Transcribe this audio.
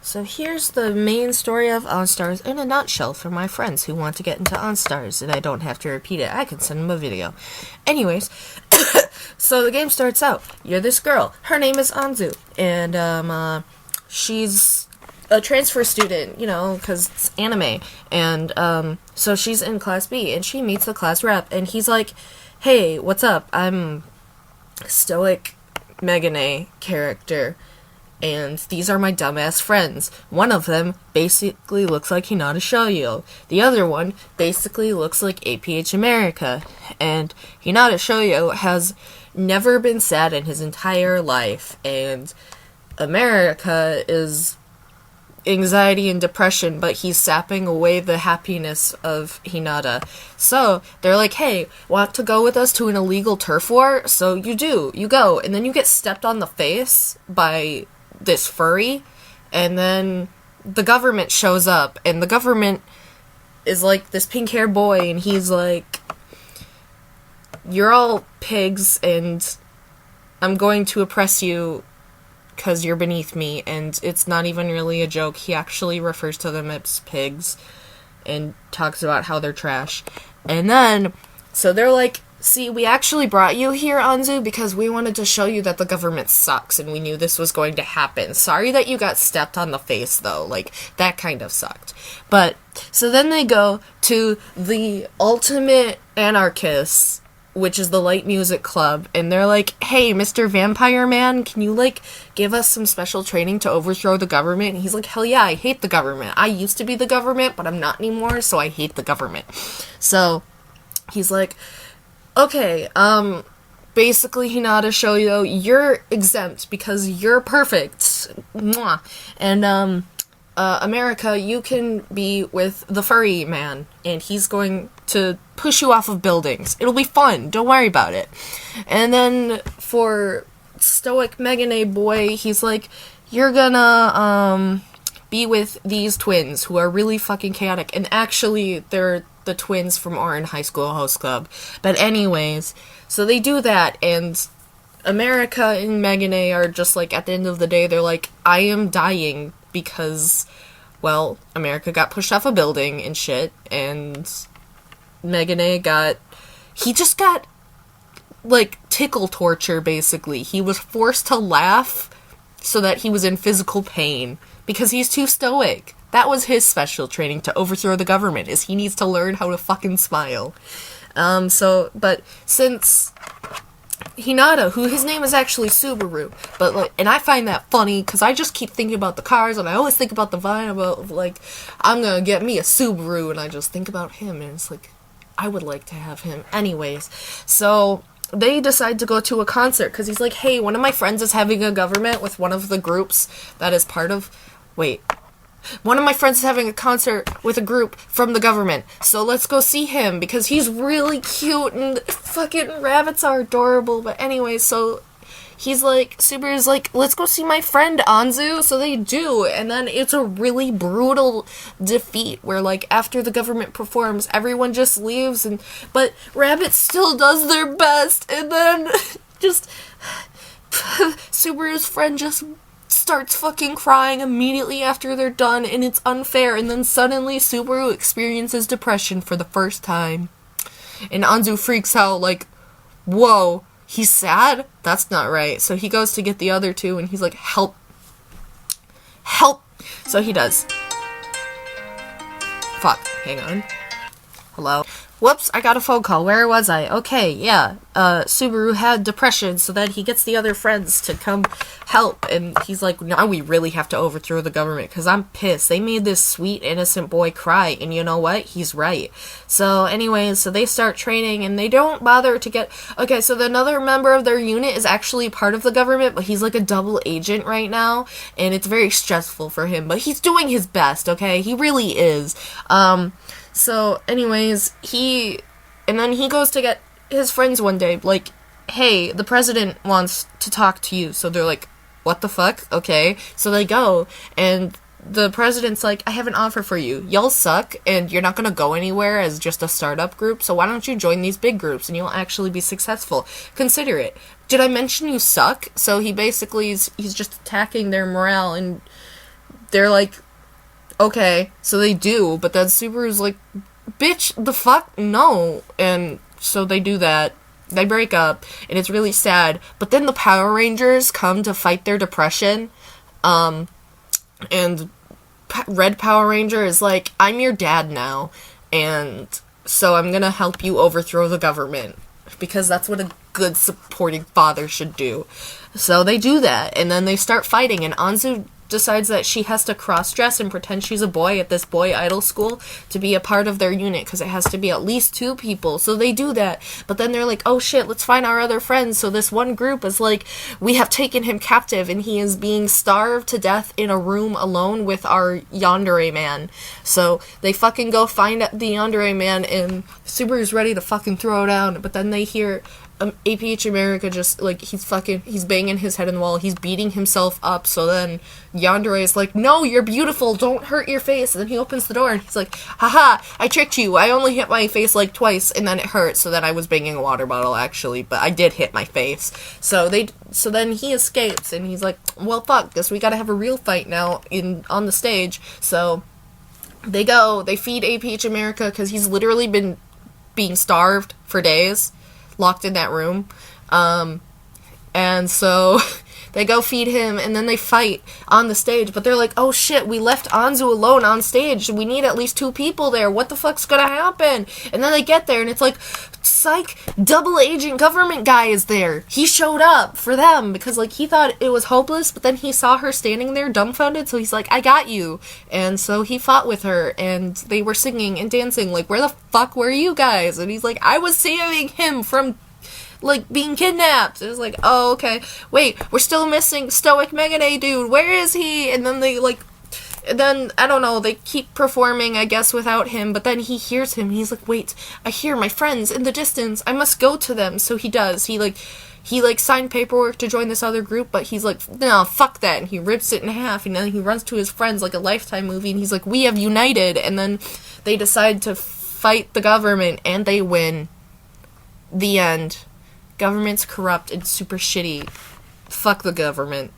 So here's the main story of OnStars in a nutshell for my friends who want to get into OnStars, and I don't have to repeat it. I can send them a video. Anyways, so the game starts out. You're this girl. Her name is Anzu, and she's a transfer student, you know, because it's anime. And so she's in Class B, and she meets the class rep, and he's like, "Hey, what's up? I'm stoic Megane character, and these are my dumbass friends. One of them basically looks like Hinata Shoyo. The other one basically looks like APH America. And Hinata Shoyo has never been sad in his entire life, and America is anxiety and depression, but he's sapping away the happiness of Hinata. So they're like, hey, want to go with us to an illegal turf war? So you do. You go. And then you get stepped on the face by this furry, and then the government shows up, and the government is like this pink-haired boy, and he's like, you're all pigs, and I'm going to oppress you because you're beneath me. And it's not even really a joke. He actually refers to them as pigs and talks about how they're trash. And then, so they're like, see, we actually brought you here, Anzu, because we wanted to show you that the government sucks, and we knew this was going to happen. Sorry that you got stepped on the face, though. Like, that kind of sucked. But, so then they go to the ultimate anarchists, which is the Light Music Club, and they're like, hey, Mr. Vampire Man, can you, like, give us some special training to overthrow the government? And he's like, hell yeah, I hate the government. I used to be the government, but I'm not anymore, so I hate the government. So, he's like, okay, basically, Hinata Shoyo, you're exempt because you're perfect. Mwah. And, America, you can be with the furry man, and he's going to push you off of buildings. It'll be fun. Don't worry about it. And then for stoic Megane boy, he's like, you're gonna, be with these twins who are really fucking chaotic. And actually, they're the twins from Orin High School Host Club. But anyways, so they do that, and America and Megane are just like, at the end of the day, they're like, I am dying because, well, America got pushed off a building and shit, and Megane he just got, like, tickle torture, basically. He was forced to laugh so that he was in physical pain, because he's too stoic. That was his special training to overthrow the government, is he needs to learn how to fucking smile. But since Hinata, who his name is actually Subaru, but, like, and I find that funny, because I just keep thinking about the cars, and I always think about the Vine about, like, I'm gonna get me a Subaru, and I just think about him, and it's like, I would like to have him. Anyways, so they decide to go to a concert, because he's like, hey, one of my friends is having a government with one of the groups that is part of, one of my friends is having a concert with a group from the government, so let's go see him, because he's really cute, and fucking rabbits are adorable. But anyway, so he's like, Subaru's like, let's go see my friend Anzu, so they do, and then it's a really brutal defeat, where, like, after the government performs, everyone just leaves, but Rabbit still does their best, and then just Subaru's friend just starts fucking crying immediately after they're done, and it's unfair, and then suddenly Subaru experiences depression for the first time. And Anzu freaks out, like, whoa, he's sad? That's not right. So he goes to get the other two, and he's like, help. Help! So he does. Fuck, hang on. Hello? Whoops, I got a phone call. Where was I? Okay, yeah. Subaru had depression, so then he gets the other friends to come help, and he's like, now we really have to overthrow the government, because I'm pissed. They made this sweet, innocent boy cry, and you know what? He's right. So anyways, so they start training, and they don't bother to get... Okay, so another member of their unit is actually part of the government, but he's like a double agent right now, and it's very stressful for him, but he's doing his best, okay? He really is. So, anyways, and then he goes to get his friends one day, like, hey, the president wants to talk to you. So they're like, what the fuck? Okay. So they go, and the president's like, I have an offer for you. Y'all suck, and you're not gonna go anywhere as just a startup group, so why don't you join these big groups, and you'll actually be successful. Consider it. Did I mention you suck? So he basically he's just attacking their morale, and they're like, okay, so they do, but then Subaru's like, bitch, the fuck, no. And so they do that. They break up, and it's really sad. But then the Power Rangers come to fight their depression, and Red Power Ranger is like, I'm your dad now, and so I'm gonna help you overthrow the government, because that's what a good supporting father should do. So they do that, and then they start fighting, and Anzu decides that she has to cross-dress and pretend she's a boy at this boy idol school to be a part of their unit, because it has to be at least 2 people. So they do that, but then they're like, oh shit, let's find our other friends. So this one group is like, we have taken him captive, and he is being starved to death in a room alone with our Yandere man. So they fucking go find the Yandere man, and Subaru's ready to fucking throw down, but then they hear APH America just, like, he's banging his head in the wall, he's beating himself up, so then Yandere is like, no, you're beautiful, don't hurt your face, and then he opens the door, and he's like, haha, I tricked you, I only hit my face, like, twice, and then it hurt, so then I was banging a water bottle, actually, but I did hit my face. So then he escapes, and he's like, well, fuck, guess we gotta have a real fight now on the stage. So they feed APH America, because he's literally been being starved for days, locked in that room, and so they go feed him, and then they fight on the stage, but they're like, oh shit, we left Anzu alone on stage, we need at least 2 people there, what the fuck's gonna happen? And then they get there, and it's like, psych, double agent government guy is there. He showed up for them, because, like, he thought it was hopeless, but then he saw her standing there dumbfounded, so he's like, I got you. And so he fought with her, and they were singing and dancing, like, where the fuck were you guys? And he's like, I was saving him from, like, being kidnapped. It was like, oh, okay, wait, we're still missing Stoic Megane dude, where is he? And then they, like, I don't know, they keep performing, I guess, without him, but then he hears him, he's like, wait, I hear my friends in the distance, I must go to them. So he does, he signed paperwork to join this other group, but he's like, no, fuck that, and he rips it in half, and then he runs to his friends like a Lifetime movie, and he's like, we have united, and then they decide to fight the government, and they win. The end. Government's corrupt and super shitty. Fuck the government.